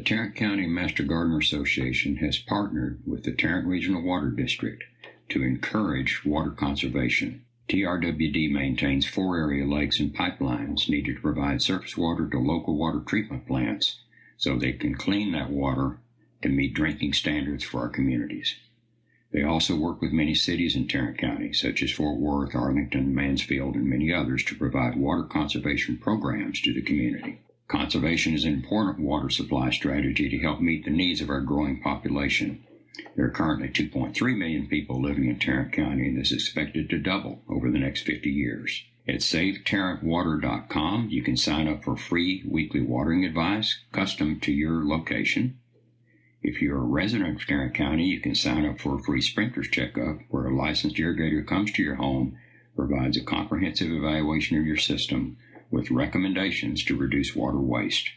Tarrant County Master Gardener Association has partnered with the Tarrant Regional Water District to encourage water conservation. TRWD maintains 4 area lakes and pipelines needed to provide surface water to local water treatment plants so they can clean that water to meet drinking standards for our communities. They also work with many cities in Tarrant County, such as Fort Worth, Arlington, Mansfield, and many others, to provide water conservation programs to the community. Conservation is an important water supply strategy to help meet the needs of our growing population. There are currently 2.3 million people living in Tarrant County, and this is expected to double over the next 50 years. At SaveTarrantWater.com, you can sign up for free weekly watering advice custom to your location. If you're a resident of Tarrant County, you can sign up for a free sprinkler's checkup where a licensed irrigator comes to your home, provides a comprehensive evaluation of your system with recommendations to reduce water waste.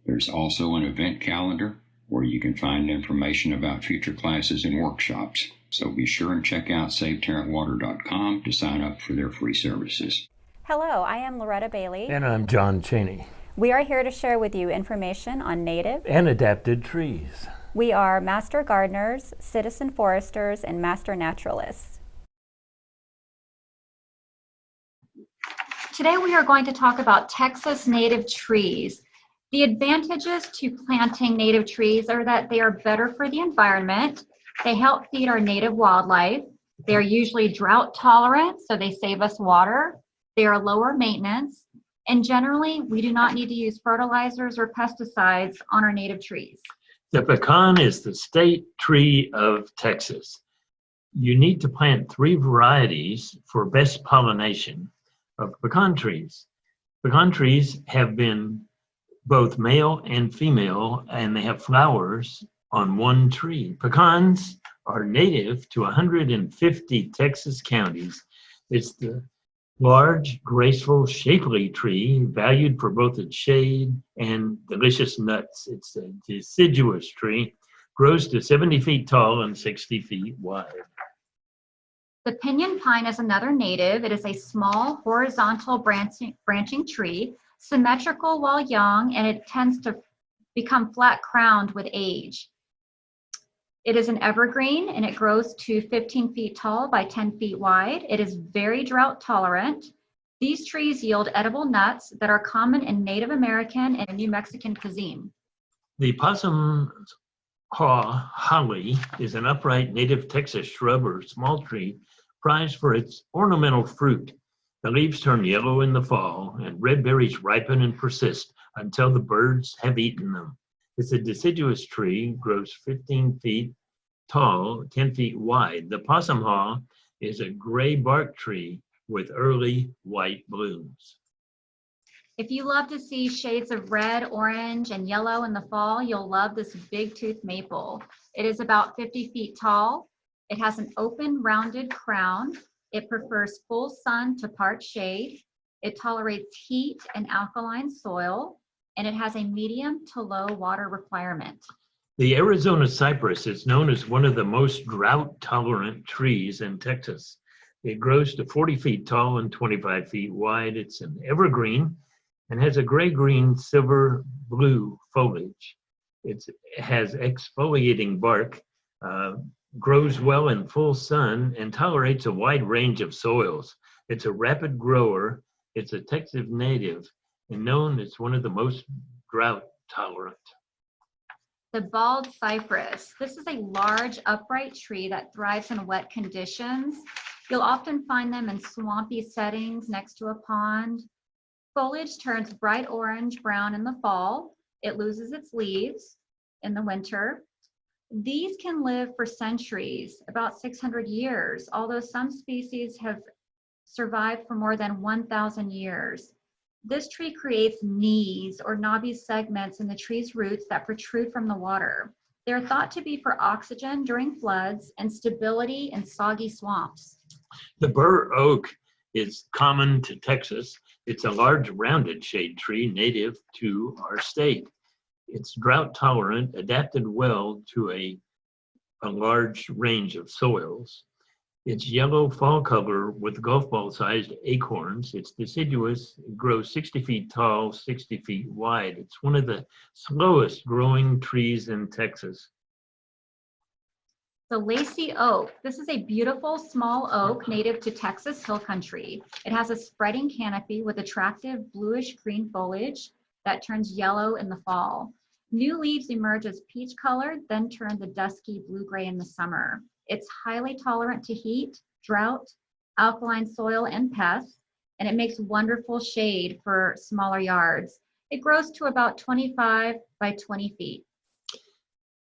There's also an event calendar where you can find information about future classes and workshops. So be sure and check out SaveTarrantWater.com to sign up for their free services. Hello, I am Loretta Bailey. And I'm John Cheney. We are here to share with you information on native and adapted trees. We are master gardeners, citizen foresters, and master naturalists. Today we are going to talk about Texas native trees. The advantages to planting native trees are that they are better for the environment. They help feed our native wildlife. They are usually drought tolerant, so they save us water. They are lower maintenance. And generally, we do not need to use fertilizers or pesticides on our native trees. The pecan is the state tree of Texas. You need to plant 3 varieties for best pollination of pecan trees. Pecan trees have been both male and female, and they have flowers on one tree. Pecans are native to 150 Texas counties. It's the large, graceful, shapely tree, valued for both its shade and delicious nuts. It's a deciduous tree, grows to 70 feet tall and 60 feet wide. The pinyon pine is another native. It is a small, horizontal branching tree, symmetrical while young, and it tends to become flat-crowned with age. It is an evergreen, and it grows to 15 feet tall by 10 feet wide. It is very drought tolerant. These trees yield edible nuts that are common in Native American and New Mexican cuisine. The possum haw holly is an upright native Texas shrub or small tree prized for its ornamental fruit. The leaves turn yellow in the fall, and red berries ripen and persist until the birds have eaten them. It's a deciduous tree, grows 15 feet tall, 10 feet wide. The possum haw is a gray bark tree with early white blooms. If you love to see shades of red, orange, and yellow in the fall, you'll love this big tooth maple. It is about 50 feet tall. It has an open, rounded crown. It prefers full sun to part shade. It tolerates heat and alkaline soil, and it has a medium to low water requirement. The Arizona cypress is known as one of the most drought-tolerant trees in Texas. It grows to 40 feet tall and 25 feet wide. It's an evergreen and has a gray-green, silver-blue foliage. It has exfoliating bark, grows well in full sun, and tolerates a wide range of soils. It's a rapid grower. It's a Texas native and known as one of the most drought tolerant. The bald cypress. This is a large upright tree that thrives in wet conditions. You'll often find them in swampy settings next to a pond. Foliage turns bright orange brown in the fall. It loses its leaves in the winter. These can live for centuries, about 600 years, although some species have survived for more than 1,000 years. This tree creates knees or knobby segments in the tree's roots that protrude from the water. They're thought to be for oxygen during floods and stability in soggy swamps. The bur oak is common to Texas. It's a large rounded shade tree native to our state. It's drought tolerant, adapted well to a large range of soils. It's yellow fall color with golf ball sized acorns. It's deciduous. It grows 60 feet tall, 60 feet wide. It's one of the slowest growing trees in Texas. The lacy oak. This is a beautiful small oak native to Texas Hill Country. It has a spreading canopy with attractive bluish green foliage that turns yellow in the fall. New leaves emerge as peach colored, then turn the dusky blue-gray in the summer. It's highly tolerant to heat, drought, alkaline soil, and pests, and it makes wonderful shade for smaller yards. It grows to about 25 by 20 feet.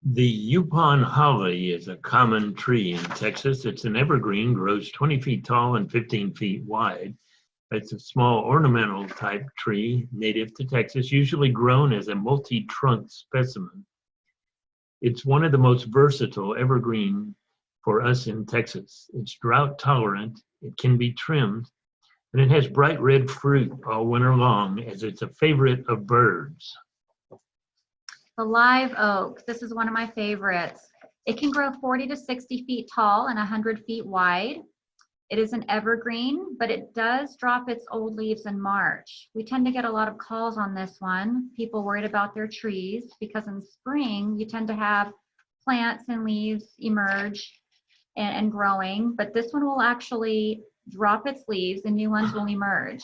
The Yupon holly is a common tree in Texas. It's an evergreen, grows 20 feet tall and 15 feet wide. It's a small ornamental type tree native to Texas, usually grown as a multi-trunk specimen. It's one of the most versatile evergreen for us in Texas. It's drought tolerant, it can be trimmed, and it has bright red fruit all winter long as it's a favorite of birds. The live oak, this is one of my favorites. It can grow 40 to 60 feet tall and 100 feet wide. It is an evergreen, but it does drop its old leaves in March. We tend to get a lot of calls on this one, people worried about their trees, because in spring you tend to have plants and leaves emerge and growing, but this one will actually drop its leaves and new ones will emerge.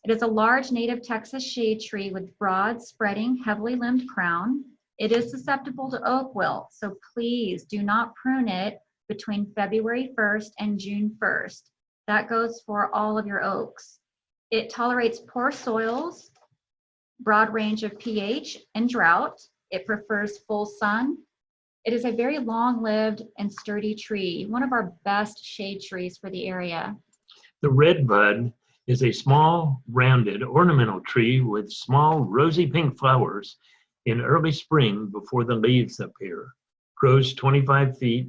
It is a large native Texas shade tree with broad, spreading, heavily limbed crown. It is susceptible to oak wilt, so please do not prune it between February 1st and June 1st. That goes for all of your oaks. It tolerates poor soils, broad range of pH, and drought. It prefers full sun. It is a very long-lived and sturdy tree, one of our best shade trees for the area. The redbud is a small, rounded, ornamental tree with small, rosy pink flowers in early spring before the leaves appear. Grows 25 feet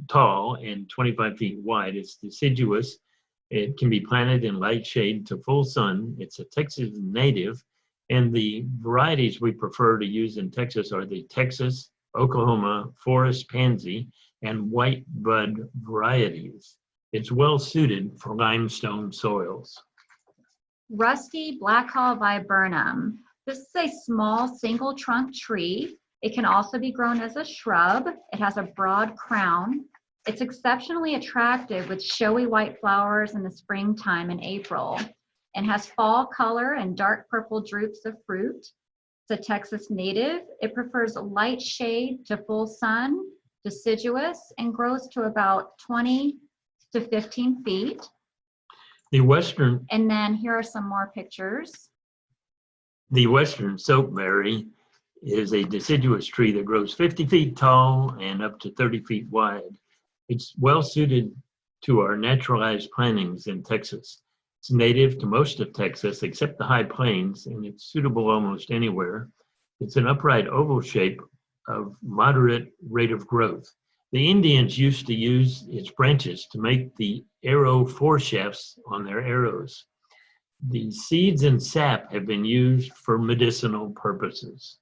tall and 25 feet wide. It's deciduous. It can be planted in light shade to full sun. It's a Texas native, and the varieties we prefer to use in Texas are the Texas, Oklahoma, forest pansy, and white bud varieties. It's well suited for limestone soils. Rusty Blackhaw viburnum. This is a small single trunk tree. It can also be grown as a shrub. It has a broad crown. It's exceptionally attractive with showy white flowers in the springtime in April, and has fall color and dark purple drupes of fruit. It's a Texas native. It prefers light shade to full sun, deciduous, and grows to about 20 to 15 feet. The western And then here are some more pictures. The western soapberry is a deciduous tree that grows 50 feet tall and up to 30 feet wide. It's well suited to our naturalized plantings in Texas. It's native to most of Texas except the high plains, and it's suitable almost anywhere. It's an upright oval shape of moderate rate of growth. The Indians used to use its branches to make the arrow foreshafts on their arrows. The seeds and sap have been used for medicinal purposes.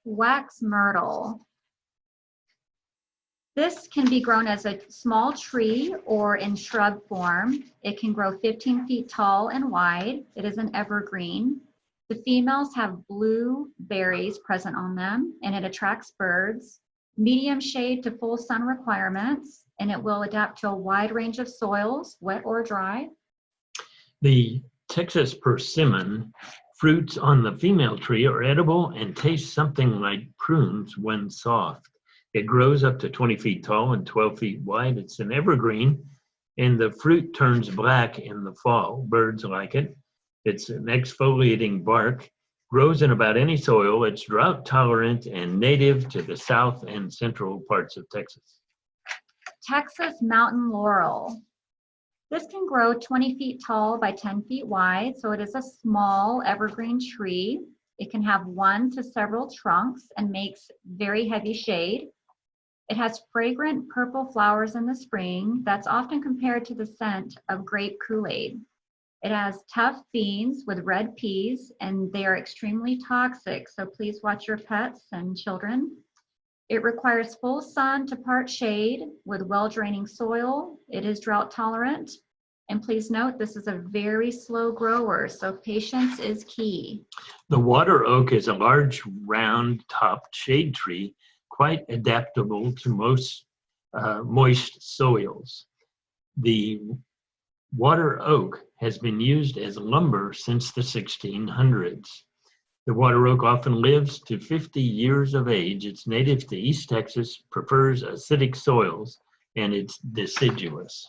Wax myrtle. This can be grown as a small tree or in shrub form. It can grow 15 feet tall and wide. It is an evergreen. The females have blue berries present on them, and it attracts birds. Medium shade to full sun requirements, and it will adapt to a wide range of soils, wet or dry. The Texas persimmon fruits on the female tree are edible and taste something like prunes when soft. It grows up to 20 feet tall and 12 feet wide. It's an evergreen, and the fruit turns black in the fall. Birds like it. It's an exfoliating bark, grows in about any soil. It's drought tolerant and native to the south and central parts of Texas. Texas mountain laurel. This can grow 20 feet tall by 10 feet wide, so it is a small evergreen tree. It can have one to several trunks and makes very heavy shade. It has fragrant purple flowers in the spring that's often compared to the scent of grape Kool-Aid. It has tough beans with red peas, and they are extremely toxic, so please watch your pets and children. It requires full sun to part shade with well-draining soil. It is drought tolerant. And please note, this is a very slow grower, so patience is key. The water oak is a large, round-topped shade tree, quite adaptable to most moist soils. The water oak has been used as lumber since the 1600s. The water oak often lives to 50 years of age. It's native to East Texas, prefers acidic soils, and it's deciduous.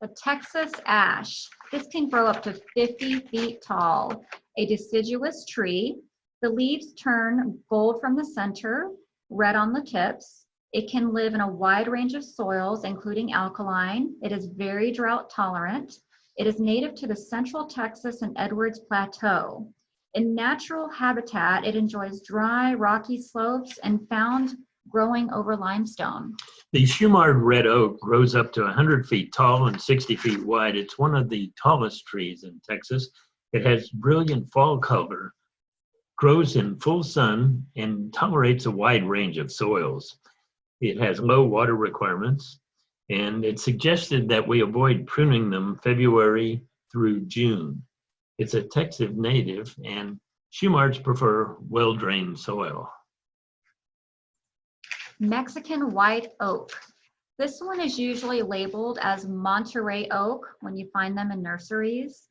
The Texas ash. This can grow up to 50 feet tall. A deciduous tree. The leaves turn gold from the center, red on the tips. It can live in a wide range of soils, including alkaline. It is very drought tolerant. It is native to the central Texas and Edwards Plateau. In natural habitat, it enjoys dry, rocky slopes and found growing over limestone. The Shumard red oak grows up to 100 feet tall and 60 feet wide. It's one of the tallest trees in Texas. It has brilliant fall color, grows in full sun, and tolerates a wide range of soils. It has low water requirements, and it's suggested that we avoid pruning them February through June. It's a Texas native, and Shumards prefer well-drained soil. Mexican white oak. This one is usually labeled as Monterey oak when you find them in nurseries.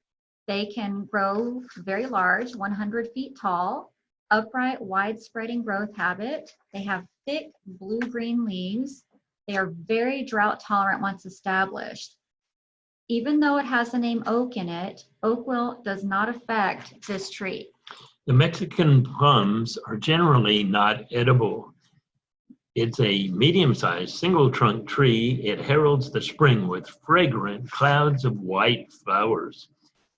They can grow very large, 100 feet tall, upright, wide-spreading growth habit. They have thick blue-green leaves. They are very drought tolerant once established. Even though it has the name oak in it, oak wilt does not affect this tree. The Mexican plums are generally not edible. It's a medium-sized single-trunk tree. It heralds the spring with fragrant clouds of white flowers.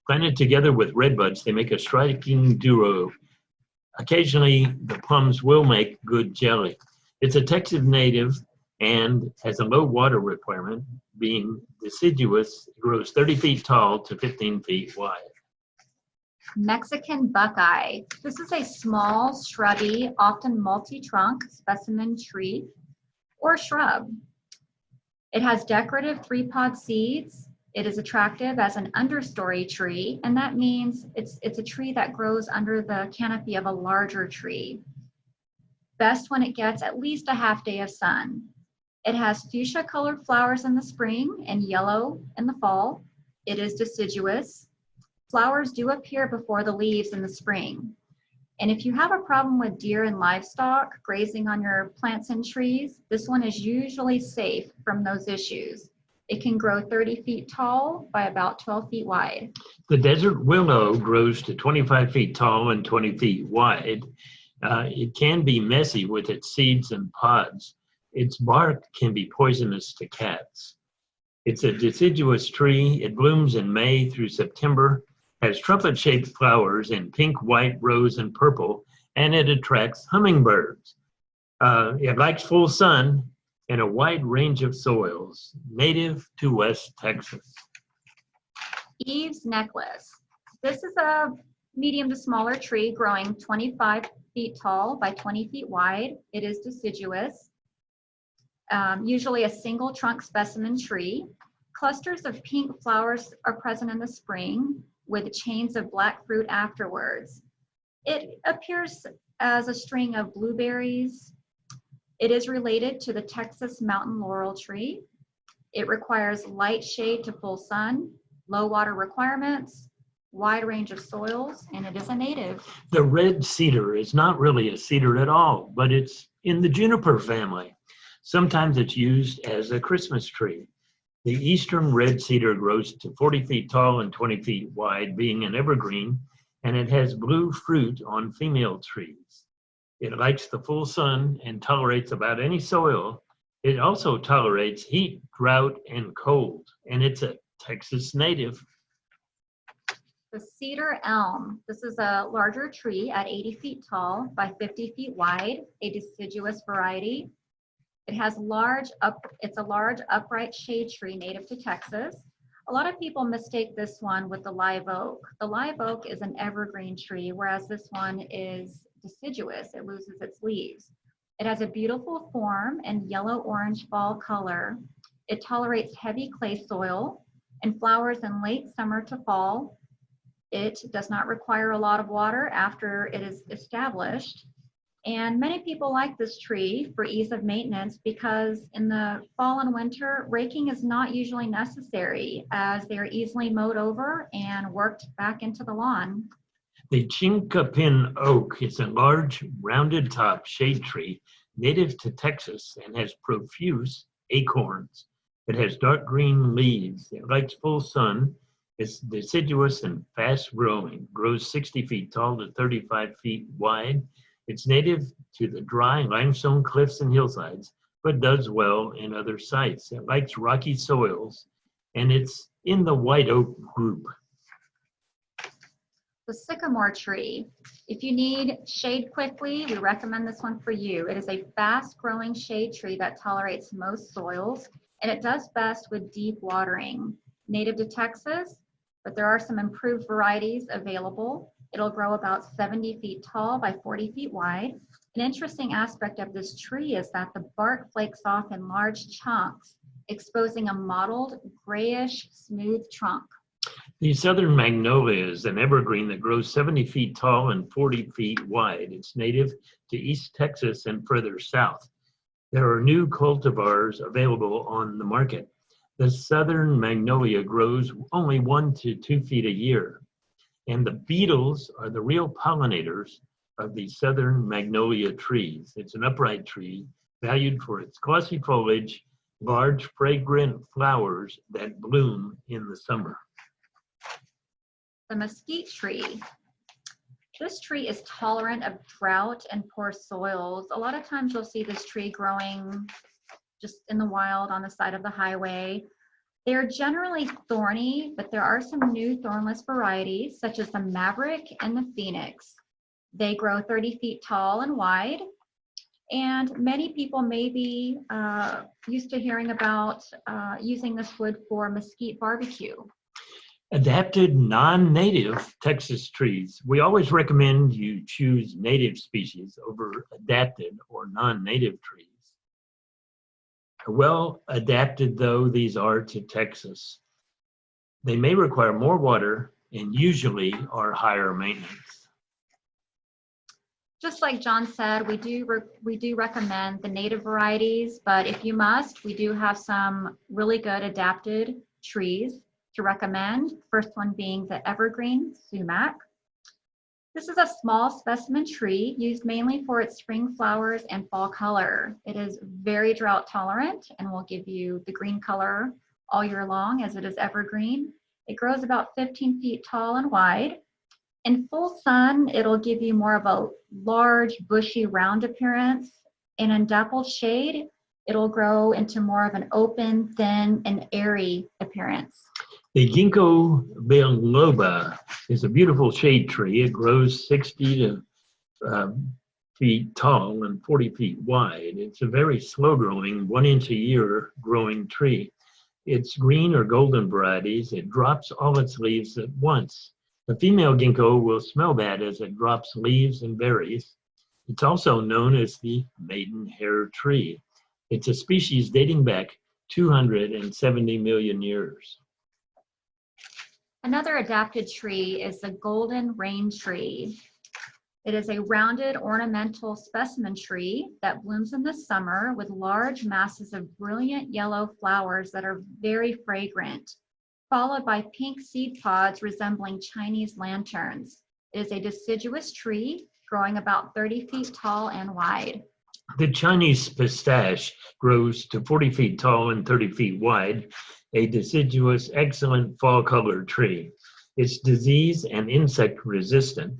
Planted together with redbuds, they make a striking duo. Occasionally, the plums will make good jelly. It's a Texas native and has a low water requirement. Being deciduous, it grows 30 feet tall to 15 feet wide. Mexican buckeye. This is a small, shrubby, often multi-trunk specimen tree or shrub. It has decorative three-pod seeds. It is attractive as an understory tree, and that means it's a tree that grows under the canopy of a larger tree. Best when it gets at least a half day of sun. It has fuchsia-colored flowers in the spring and yellow in the fall. It is deciduous. Flowers do appear before the leaves in the spring. And if you have a problem with deer and livestock grazing on your plants and trees, this one is usually safe from those issues. It can grow 30 feet tall by about 12 feet wide. The desert willow grows to 25 feet tall and 20 feet wide. It can be messy with its seeds and pods. Its bark can be poisonous to cats. It's a deciduous tree. It blooms in May through September, has trumpet-shaped flowers in pink, white, rose, and purple, and it attracts hummingbirds. It likes full sun and a wide range of soils, native to West Texas. Eve's necklace. This is a medium to smaller tree growing 25 feet tall by 20 feet wide. It is deciduous, usually a single trunk specimen tree. Clusters of pink flowers are present in the spring with chains of black fruit afterwards. It appears as a string of blueberries. It is related to the Texas mountain laurel tree. It requires light shade to full sun, low water requirements, wide range of soils, and it is a native. The red cedar is not really a cedar at all, but it's in the juniper family. Sometimes it's used as a Christmas tree. The eastern red cedar grows to 40 feet tall and 20 feet wide, being an evergreen, and it has blue fruit on female trees. It likes the full sun and tolerates about any soil. It also tolerates heat, drought, and cold, and it's a Texas native. The cedar elm. This is a larger tree at 80 feet tall by 50 feet wide, a deciduous variety. It's a large upright shade tree native to Texas. A lot of people mistake this one with the live oak. The live oak is an evergreen tree, whereas this one is deciduous. It loses its leaves. It has a beautiful form and yellow-orange fall color. It tolerates heavy clay soil and flowers in late summer to fall. It does not require a lot of water after it is established. And many people like this tree for ease of maintenance because in the fall and winter, raking is not usually necessary as they are easily mowed over and worked back into the lawn. The chinkapin oak is a large, rounded-top shade tree native to Texas and has profuse acorns. It has dark green leaves. It likes full sun. It's deciduous and fast-growing, grows 60 feet tall to 35 feet wide. It's native to the dry limestone cliffs and hillsides, but does well in other sites. It likes rocky soils, and it's in the white oak group. The sycamore tree. If you need shade quickly, we recommend this one for you. It is a fast-growing shade tree that tolerates most soils, and it does best with deep watering. Native to Texas, but there are some improved varieties available. It'll grow about 70 feet tall by 40 feet wide. An interesting aspect of this tree is that the bark flakes off in large chunks, exposing a mottled, grayish, smooth trunk. The southern magnolia is an evergreen that grows 70 feet tall and 40 feet wide. It's native to East Texas and further south. There are new cultivars available on the market. The southern magnolia grows only 1 to 2 feet a year, and the beetles are the real pollinators of the southern magnolia trees. It's an upright tree valued for its glossy foliage, large fragrant flowers that bloom in the summer. The mesquite tree. This tree is tolerant of drought and poor soils. A lot of times you'll see this tree growing just in the wild on the side of the highway. They're generally thorny, but there are some new thornless varieties such as the Maverick and the Phoenix. They grow 30 feet tall and wide, and many people may be used to hearing about using this wood for mesquite barbecue. Adapted non-native Texas trees. We always recommend you choose native species over adapted or non-native trees. Well adapted though these are to Texas, they may require more water and usually are higher maintenance. Just like John said, we do recommend the native varieties, but if you must, we do have some really good adapted trees to recommend. First one being the evergreen sumac. This is a small specimen tree used mainly for its spring flowers and fall color. It is very drought tolerant and will give you the green color all year long as it is evergreen. It grows about 15 feet tall and wide. In full sun, it'll give you more of a large, bushy, round appearance. And in dappled shade, it'll grow into more of an open, thin, and airy appearance. The ginkgo biloba is a beautiful shade tree. It grows 60 feet tall and 40 feet wide. It's a very slow growing, 1 inch a year growing tree. It's green or golden varieties. It drops all its leaves at once. The female ginkgo will smell bad as it drops leaves and berries. It's also known as the maidenhair tree. It's a species dating back 270 million years. Another adapted tree is the golden rain tree. It is a rounded ornamental specimen tree that blooms in the summer with large masses of brilliant yellow flowers that are very fragrant, followed by pink seed pods resembling Chinese lanterns. It is a deciduous tree growing about 30 feet tall and wide. The Chinese pistache grows to 40 feet tall and 30 feet wide, a deciduous, excellent fall color tree. It's disease and insect resistant.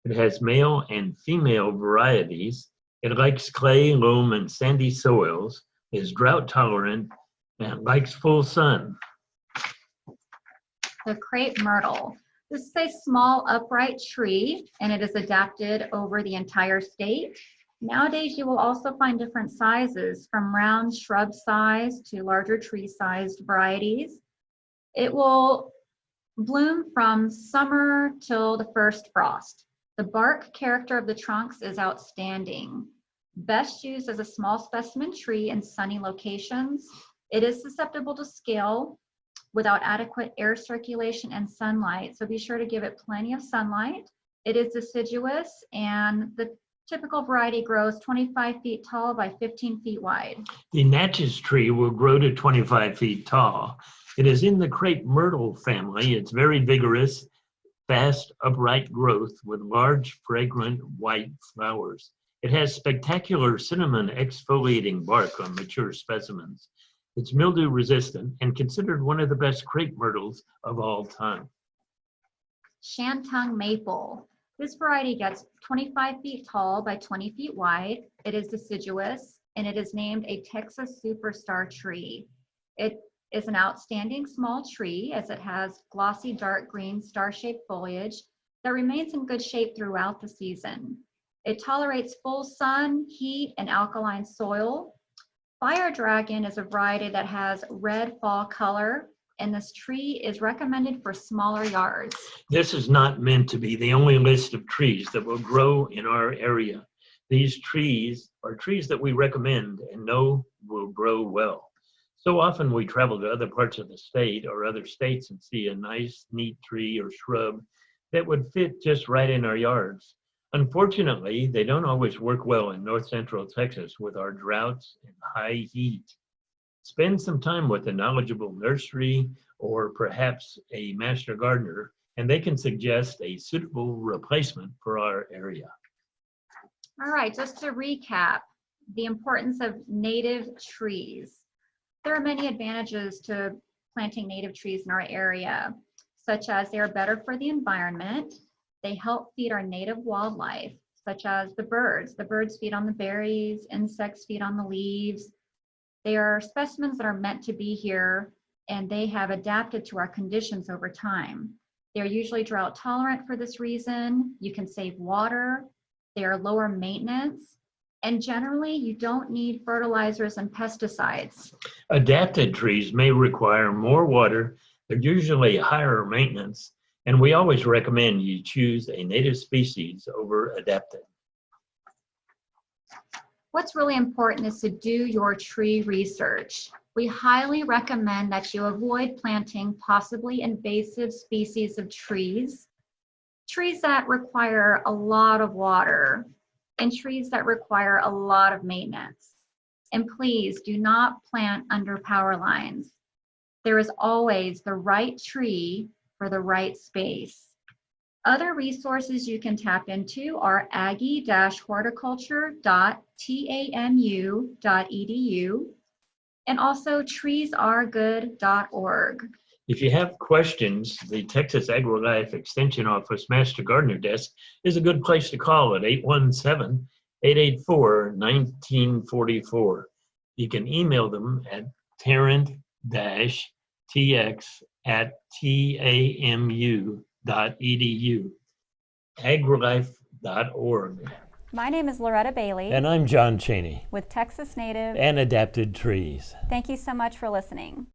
It has male and female varieties. It likes clay, loam, and sandy soils, is drought tolerant, and likes full sun. The crepe myrtle. This is a small upright tree, and it is adapted over the entire state. Nowadays, you will also find different sizes, from round shrub size to larger tree-sized varieties. It will bloom from summer till the first frost. The bark character of the trunks is outstanding. Best used as a small specimen tree in sunny locations. It is susceptible to scale without adequate air circulation and sunlight, so be sure to give it plenty of sunlight. It is deciduous, and the typical variety grows 25 feet tall by 15 feet wide. The Natchez tree will grow to 25 feet tall. It is in the crepe myrtle family. It's very vigorous, fast, upright growth with large, fragrant, white flowers. It has spectacular cinnamon exfoliating bark on mature specimens. It's mildew resistant and considered one of the best crepe myrtles of all time. Shantung maple. This variety gets 25 feet tall by 20 feet wide. It is deciduous, and it is named a Texas superstar tree. It is an outstanding small tree as it has glossy dark green star-shaped foliage that remains in good shape throughout the season. It tolerates full sun, heat, and alkaline soil. Fire Dragon is a variety that has red fall color, and this tree is recommended for smaller yards. This is not meant to be the only list of trees that will grow in our area. These trees are trees that we recommend and know will grow well. So often we travel to other parts of the state or other states and see a nice, neat tree or shrub that would fit just right in our yards. Unfortunately, they don't always work well in north central Texas with our droughts and high heat. Spend some time with a knowledgeable nursery or perhaps a master gardener, and they can suggest a suitable replacement for our area. All right, just to recap, the importance of native trees. There are many advantages to planting native trees in our area, such as they are better for the environment. They help feed our native wildlife, such as the birds. The birds feed on the berries, insects feed on the leaves. They are specimens that are meant to be here, and they have adapted to our conditions over time. They're usually drought tolerant for this reason. You can save water. They are lower maintenance. And generally, you don't need fertilizers and pesticides. Adapted trees may require more water. They're usually higher maintenance, and we always recommend you choose a native species over adapted. What's really important is to do your tree research. We highly recommend that you avoid planting possibly invasive species of trees that require a lot of water, and trees that require a lot of maintenance. And please do not plant under power lines. There is always the right tree for the right space. Other resources you can tap into are aggie-horticulture.tamu.edu and also treesaregood.org. If you have questions, the Texas AgriLife Extension Office Master Gardener Desk is a good place to call at 817-884-1944. You can email them at tarrant-tx@tamu.edu, agrilife.org. My name is Loretta Bailey And I'm John Cheney. with Texas Native. And Adapted Trees. Thank you so much for listening.